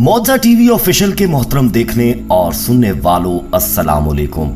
मौजा TV official के मोहतरम देखने और सुनने वालों अस्सलाम वालेकुम।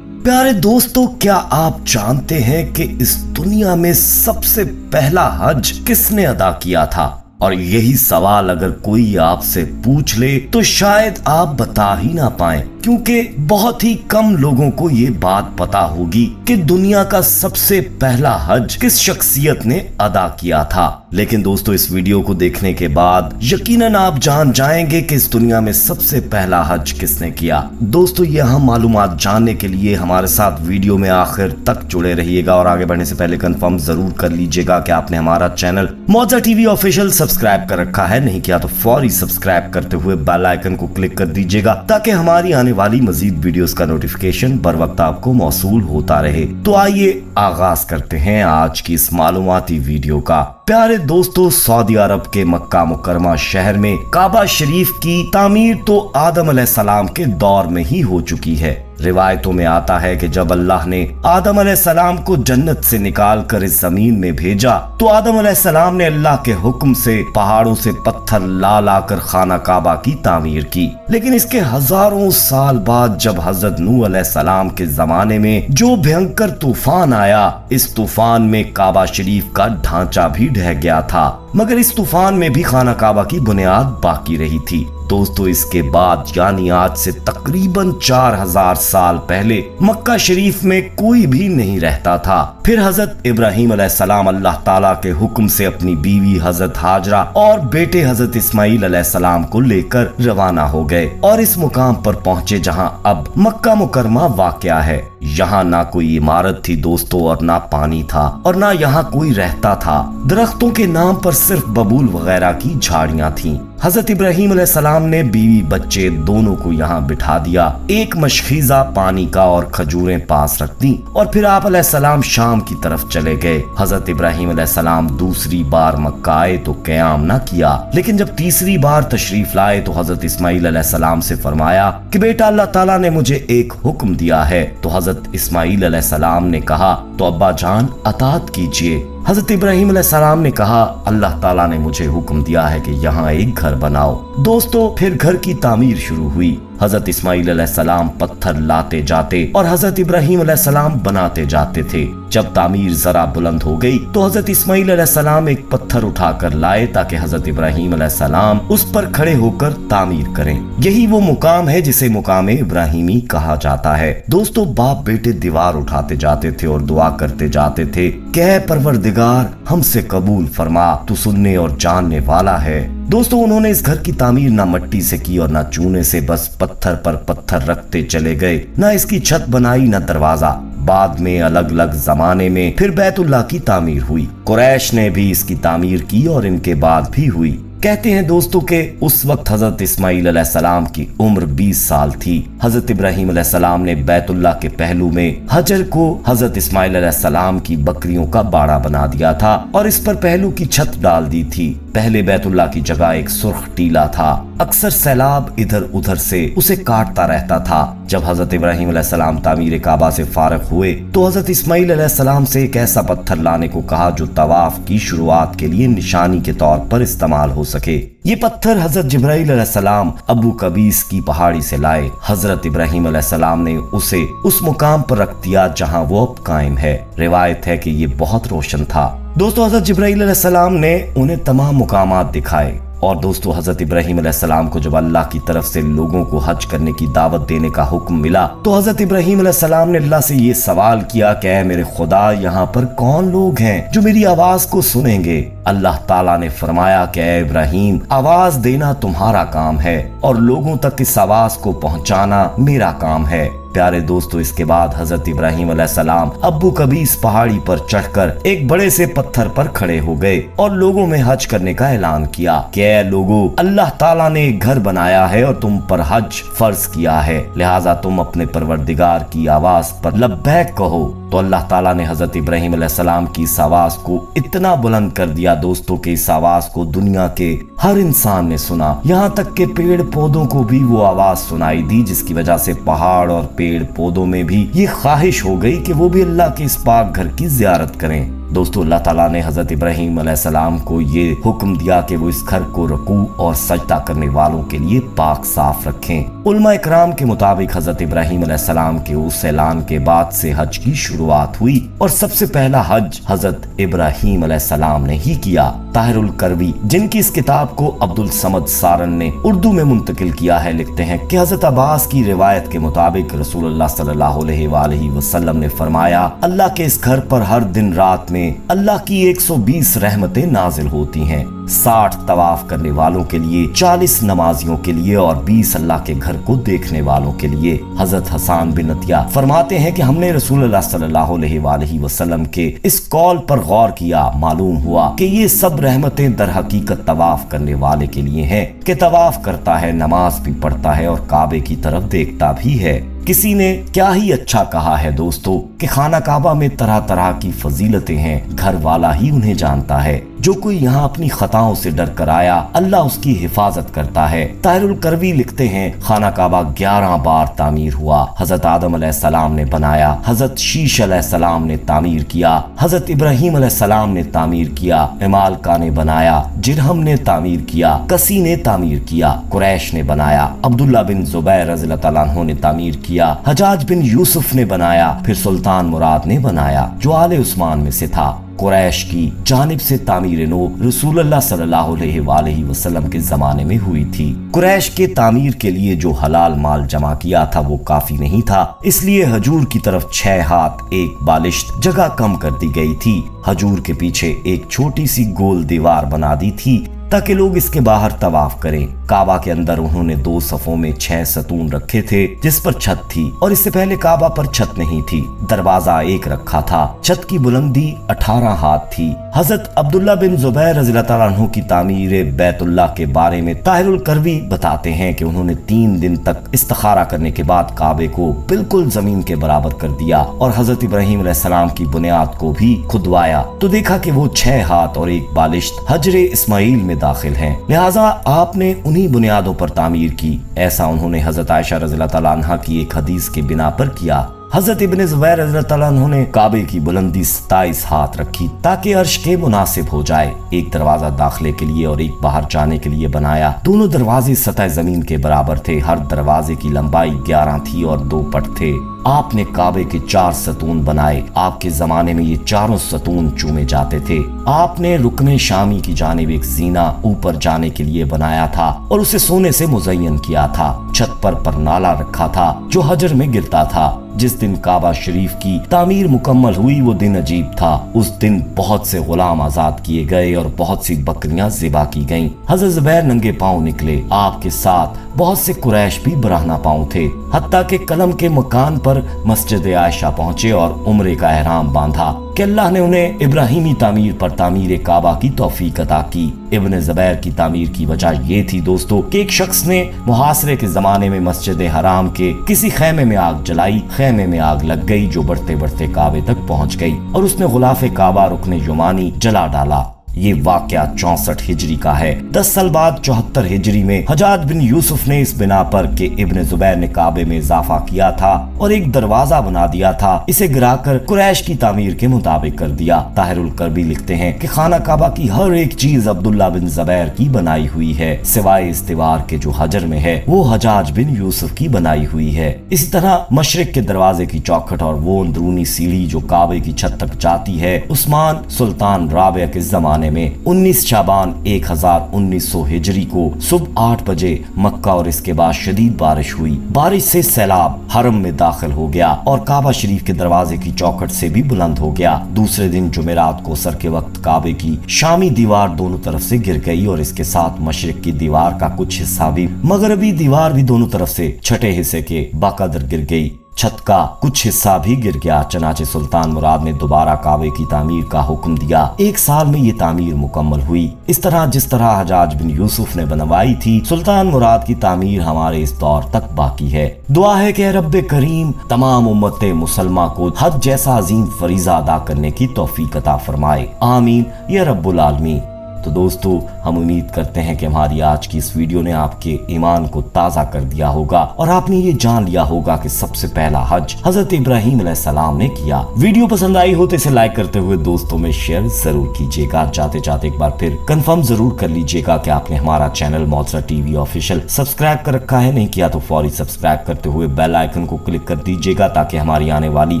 प्यारे दोस्तों, क्या आप जानते हैं कि इस दुनिया में सबसे पहला हज किसने अदा किया था? और यही सवाल अगर कोई आपसे पूछ ले तो शायद आप बता ही ना पाएं, क्योंकि बहुत ही कम लोगों को ये बात पता होगी कि दुनिया का सबसे पहला हज किस शख्सियत ने अदा किया था। लेकिन दोस्तों, इस वीडियो को देखने के बाद यकीनन आप जान जाएंगे कि इस दुनिया में सबसे पहला हज किसने किया। दोस्तों, ये अहम मालूमात जानने के लिए हमारे साथ वीडियो में आखिर तक जुड़े रहिएगा और आगे बढ़ने से पहले कंफर्म जरूर कर लीजिएगा कि आपने हमारा चैनल मौजा टीवी ऑफिशियल सब्सक्राइब कर रखा है। नहीं किया तो फौरी सब्सक्राइब करते हुए बेल आइकन को क्लिक कर दीजिएगा ताकि हमारी आने वाली मजीद वीडियोस का नोटिफिकेशन बर वक्त आपको मौसूल होता रहे। तो आइए आगाज करते हैं आज की इस मालूमाती वीडियो का। प्यारे दोस्तों, सऊदी अरब के मक्का मुकरमा शहर में काबा शरीफ की तामीर तो आदम अलैहिस्सलाम के दौर में ही हो चुकी है। रिवायतों में आता है कि जब अल्लाह ने आदम अलैहिस्सलाम को जन्नत से निकाल कर इस जमीन में भेजा तो आदम अलैहिस्सलाम ने अल्लाह के हुक्म से पहाड़ों से पत्थर ला ला कर खाना काबा की तामीर की। लेकिन इसके हजारों साल बाद जब हजरत नूह अलैहिस्सलाम के जमाने में जो भयंकर तूफान आया, इस तूफान में काबा शरीफ का ढांचा भी ढह गया था, मगर इस तूफान में भी खाना काबा की बुनियाद बाकी रही थी। दोस्तों, इसके बाद यानी आज से तकरीबन 4000 साल पहले मक्का शरीफ में कोई भी नहीं रहता था। फिर हजरत इब्राहिम अलैहिस्सलाम अल्लाह ताला के हुक्म से अपनी बीवी हजरत हाजरा और बेटे हजरत इस्माइल अलैहिस्सलाम को लेकर रवाना हो गए और इस मुकाम पर पहुंचे जहां अब मक्का मुकरमा वाक़या है। यहाँ ना कोई इमारत थी दोस्तों और ना पानी था और ना यहाँ कोई रहता था। दरख्तों के नाम पर सिर्फ बबूल वगैरह की झाड़ियाँ थीं। हजरत इब्राहिम अलैहिस्सलाम ने बीवी बच्चे दोनों को यहाँ बिठा दिया, एक मशखीजा पानी का और खजूरें पास रख दी और फिर आप अलैहिस्सलाम शाम की तरफ चले गए। हजरत इब्राहिम अलैहिस्सलाम दूसरी बार मक्का आए तो क़याम न किया, लेकिन जब तीसरी बार तशरीफ लाए तो हजरत इस्माइल अलैहिस्सलाम से फरमाया कि बेटा, अल्लाह ताला ने मुझे एक हुक्म दिया है। तो हजरत इस्माइल अलैहिस्सलाम ने कहा, तो अब्बा जान अतात कीजिए। हजरत इब्राहिम अलैहिस्सलाम ने कहा, अल्लाह ताला ने मुझे हुक्म दिया है कि यहाँ एक घर बनाओ। दोस्तों, फिर घर की तामीर शुरू हुई। हजरत इस्माइल अलैहिस्सलाम पत्थर लाते जाते और हजरत इब्राहिम अलैहिस्सलाम बनाते जाते थे। जब तामीर जरा बुलंद हो गई तो हजरत इस्माइल अलैहिस्सलाम एक पत्थर उठाकर लाए ताकि हजरत इब्राहिम अलैहिस्सलाम उस पर खड़े होकर तामीर करें। यही वो मुकाम है जिसे मुकाम इब्राहिमी कहा जाता है। दोस्तों, बाप बेटे दीवार उठाते जाते थे और दुआ करते जाते थे कि ऐ परवरदिगार, हमसे कबूल फरमा, तू सुनने और जानने वाला है। दोस्तों, उन्होंने इस घर की तामीर ना मिट्टी से की और ना चूने से, बस पत्थर पर पत्थर रखते चले गए। ना इसकी छत बनाई ना दरवाजा। बाद में अलग अलग जमाने में फिर बैतुल्लाह की तामीर हुई। कुरैश ने भी इसकी तामीर की और इनके बाद भी हुई। कहते हैं दोस्तों के उस वक्त हजरत इस्माइल अलैहिस्सलाम की उम्र 20 साल थी। हजरत इब्राहिम अलैहिस्सलाम ने बैतुल्लाह के पहलू में हजर को हजरत इस्माइल अलैहिस्सलाम की बकरियों का बाड़ा बना दिया था और इस पर पहलू की छत डाल दी थी। पहले बैतुल्लाह की जगह एक सुर्ख टीला था। अक्सर सैलाब इधर उधर से उसे काटता रहता था। जब हजरत इब्राहिम अलैहिस्सलाम तामीर काबा से फारिग हुए तो हजरत इस्माइल अलैहिस्सलाम से एक ऐसा पत्थर लाने को कहा जो तवाफ की शुरुआत के लिए निशानी के तौर पर इस्तेमाल हो सके। ये पत्थर हजरत जिब्राइल अलैहिस्सलाम अबू कबीस की पहाड़ी से लाए। हजरत इब्राहिम अलैहिस्सलाम ने उसे उस मुकाम पर रख दिया जहां वो अब कायम है। रिवायत है कि ये बहुत रोशन था। दोस्तों, हजरत जिब्राइल अलैहिस्सलाम ने उन्हें तमाम मुकामात दिखाए और दोस्तों, हजरत इब्राहिम अलैहिस्सलाम को जब अल्लाह की तरफ से लोगों को हज करने की दावत देने का हुक्म मिला तो हजरत इब्राहिम अलैहिस्सलाम ने अल्लाह से ये सवाल किया कि ऐ मेरे खुदा, यहाँ पर कौन लोग हैं जो मेरी आवाज को सुनेंगे? अल्लाह ताला ने फरमाया कि ऐ इब्राहिम, आवाज देना तुम्हारा काम है और लोगों तक इस आवाज को पहुंचाना मेरा काम है। प्यारे दोस्तों, इसके बाद हजरत इब्राहिम अलैहिस्सलाम अब्बू कबीस पहाड़ी पर चढ़कर एक बड़े से पत्थर पर खड़े हो गए और लोगों में हज करने का ऐलान किया कि ऐ लोगों, अल्लाह ताला ने एक घर बनाया है और तुम पर हज फर्ज किया है, लिहाजा तुम अपने परवरदिगार की आवाज पर लब्बैक कहो। तो अल्लाह ताला ने हजरत इब्राहिम अलैहिस्सलाम की इस आवाज को इतना बुलंद कर दिया दोस्तों कि इस आवाज को दुनिया के हर इंसान ने सुना। यहाँ तक के पेड़ पौधों को भी वो आवाज सुनाई दी, जिसकी वजह से पहाड़ और पेड़ पौधों में भी ये ख्वाहिश हो गई कि वो भी अल्लाह के इस पाक घर की जियारत करें। दोस्तों अल्लाह ताला ने हजरत इब्राहीम अलैहिस्सलाम को ये हुक्म दिया कि वो इस घर को रुकू और सजदा करने वालों के लिए पाक साफ रखें। उलमा इकराम के मुताबिक हजरत इब्राहीम अलैहिस्सलाम के उस ऐलान के बाद से हज की शुरुआत हुई और सबसे पहला हज हजरत इब्राहीम अलैहिस्सलाम ने ही किया। ताहिरुल करवी, जिनकी इस किताब को अब्दुल समद सारन ने उर्दू में मुंतकिल किया है, लिखते हैं कि हजरत अब्बास की रिवायत के मुताबिक रसूलुल्लाह सल्लल्लाहु अलैहि वसल्लम ने फरमाया, अल्लाह के इस घर पर हर दिन रात में अल्लाह की 120 रहमतें नाजिल होती हैं, 60 तवाफ करने वालों के लिए, 40 नमाजियों के लिए और 20 अल्लाह के घर को देखने वालों के लिए। हजरत हसन बिन अतिया फरमाते हैं कि हमने रसूलुल्लाह सल्लल्लाहु अलैहि वसल्लम के इस कौल पर गौर किया, मालूम हुआ कि ये सब रहमतें दर हकीकत तवाफ करने वाले के लिए हैं कि तवाफ करता है, नमाज भी पढ़ता है और काबे की तरफ देखता भी है। किसी ने क्या ही अच्छा कहा है दोस्तों कि खाना काबा में तरह तरह की फजीलतें हैं, घर वाला ही उन्हें जानता है। जो कोई यहाँ अपनी खताओं से डर कर आया, अल्लाह उसकी हिफाजत करता है। ताहिरुल करवी लिखते हैं, खाना काबा 11 बार तामीर हुआ। हजरत आदम अलैहिस्सलाम ने बनाया, हजरत शीश अलैहिस्सलाम ने तामीर किया, हजरत इब्राहीम अलैहिस्सलाम ने तामीर किया, इमालका ने बनाया, जिरहम ने तामीर किया, कसी ने तामीर किया, कुरैश ने बनाया, अब्दुल्ला बिन जुबैर रज़ियल्लाहु ताला अन्हु ने तामीर किया, हजाज बिन यूसुफ ने बनाया, फिर सुल्तान मुराद ने बनाया जो आले उस्मान में से था। कुरैश की जानिब से तामीर नो रसूलुल्लाह सल्लल्लाहु अलैहि वसल्लम के जमाने में हुई थी। कुरैश के तामीर के लिए जो हलाल माल जमा किया था वो काफी नहीं था, इसलिए हजूर की तरफ 6 हाथ 1 बालिश्त जगह कम कर दी गई थी। हजूर के पीछे एक छोटी सी गोल दीवार बना दी थी ताकि लोग इसके बाहर तवाफ करें। काबा के अंदर उन्होंने 2 सफों में 6 सतून रखे थे जिस पर छत थी और इससे पहले काबा पर छत नहीं थी। दरवाजा एक रखा था, छत की बुलंदी 18 हाथ थी। हजरत अब्दुल्ला बिन जुबैर रज़ियल्लाहु ताला अन्हु की तामीर बैतुल्लाह के बारे में ताहिरुल करवी बताते हैं कि उन्होंने 3 दिन तक इस्तिखारा करने के बाद काबे को बिल्कुल जमीन के बराबर कर दिया और हजरत इब्राहीम अलैहिस्सलाम की बुनियाद को भी खुदवाया तो देखा कि वो 6 हाथ और 1 बालिश्त हजरे इस्माइल में दाखिल हैं, लिहाजा आपने उन्हीं बुनियादों पर तामीर की। ऐसा उन्होंने हजरत आयशा रज़ियल्लाहु ताला अन्हा की एक हदीस के बिना पर किया। हजरत इब्न ज़ुबैर रज़ियल्लाहु ताला अन्हु ने काबे की बुलंदी 27 हाथ रखी ताकि अर्श के मुनासिब हो जाए। एक दरवाजा दाखिले के लिए और एक बाहर जाने के लिए बनाया। दोनों दरवाजे सतह जमीन के बराबर थे। हर दरवाजे की लंबाई 11 थी और 2 पट थे। आपने काबे के 4 सतून बनाए। आपके जमाने में ये चारों सतून चूमे जाते थे। आपने रुकने शामी की जानिब एक जीना ऊपर जाने के लिए बनाया था और उसे सोने से मुज़य्यन किया था। छत पर नाला रखा था जो हजर में गिरता था। जिस दिन काबा शरीफ की तामीर मुकम्मल हुई वो दिन अजीब था। उस दिन बहुत से गुलाम आजाद किए गए और बहुत सी बकरियां ज़िबा की गईं। हज़रत ज़ुबैर नंगे पांव निकले। आपके साथ बहुत से कुरैश भी बराहना पांव थे। हत्ता के कलम के मकान पर मस्जिद आयशा पहुंचे और उम्रे का एहराम बांधा कि अल्लाह ने उन्हें इब्राहिमी तामीर पर तामीर काबा की तौफीक अता की। इब्न ज़ुबैर की तामीर की वजह ये थी दोस्तों कि एक शख्स ने मुहासरे के जमाने में मस्जिद हराम के किसी खैमे में आग जलाई। खैमे में आग लग गई जो बढ़ते बढ़ते काबे तक पहुंच गई और उसने गुलाफे काबा रुकने युमानी जला डाला। ये वाकया 64 हिजरी का है। 10 साल बाद 74 हिजरी में हजाज बिन यूसुफ ने इस बिना पर कि इब्न ज़ुबैर ने काबे में इजाफा किया था और एक दरवाजा बना दिया था, इसे गिराकर कुरैश की तामीर के मुताबिक कर दिया। ताहिरुल करवी लिखते हैं कि खाना काबा की हर एक चीज अब्दुल्ला बिन ज़ुबैर की बनाई हुई है, सिवाय इस दीवार के जो हजर में है वो हजाज बिन यूसुफ की बनाई हुई है। इसी तरह मशरिक के दरवाजे की चौखट और वो अंदरूनी सीढ़ी जो काबे की छत तक जाती है, उस्मान सुल्तान राबिया के जमाने में 19 शाबान 1900 हिजरी को सुबह 8 बजे मक्का और इसके बाद शदीद बारिश हुई। बारिश से सैलाब हरम में दाखिल हो गया और काबा शरीफ के दरवाजे की चौखट से भी बुलंद हो गया। दूसरे दिन जुमेरात को असर के वक्त काबे की शामी दीवार दोनों तरफ से गिर गई और इसके साथ मशरिक की दीवार का कुछ हिस्सा भी, मगरबी दीवार भी दोनों तरफ से छठे हिस्से के बाकदर गिर गई। छत का कुछ हिस्सा भी गिर गया। चनाचे सुल्तान मुराद ने दोबारा काबे की तामीर का हुक्म दिया। 1 साल में ये तामीर मुकम्मल हुई। इस तरह जिस तरह हजाज बिन यूसुफ ने बनवाई थी, सुल्तान मुराद की तामीर हमारे इस दौर तक बाकी है। दुआ है कि रब्बे करीम तमाम उम्मत मुसलमा को हज जैसा अजीम फरीजा अदा करने की तौफीक अता फरमाए। आमीन या रब्बुल आलमीन। तो दोस्तों हम उम्मीद करते हैं कि हमारी आज की इस वीडियो ने आपके ईमान को ताज़ा कर दिया होगा और आपने ये जान लिया होगा कि सबसे पहला हज हजरत इब्राहीम अलैहिस्सलाम ने किया। वीडियो पसंद आई हो तो इसे लाइक करते हुए दोस्तों में शेयर जरूर कीजिएगा। जाते जाते एक बार फिर कंफर्म जरूर कर लीजिएगा कि आपने हमारा चैनल मोअज़्ज़रा टीवी ऑफिशियल सब्सक्राइब कर रखा है, नहीं किया तो फौरी सब्सक्राइब करते हुए बेल आइकन को क्लिक कर दीजिएगा ताकि हमारी आने वाली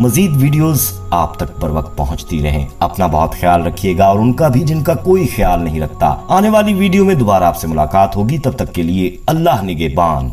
मजीद वीडियोस आप तक पर वक्त पहुंचती रहें। अपना बहुत ख्याल रखिएगा और उनका भी जिनका कोई ख्याल नहीं रखता। आने वाली वीडियो में दोबारा आपसे मुलाकात होगी, तब तक के लिए अल्लाह निगहबान।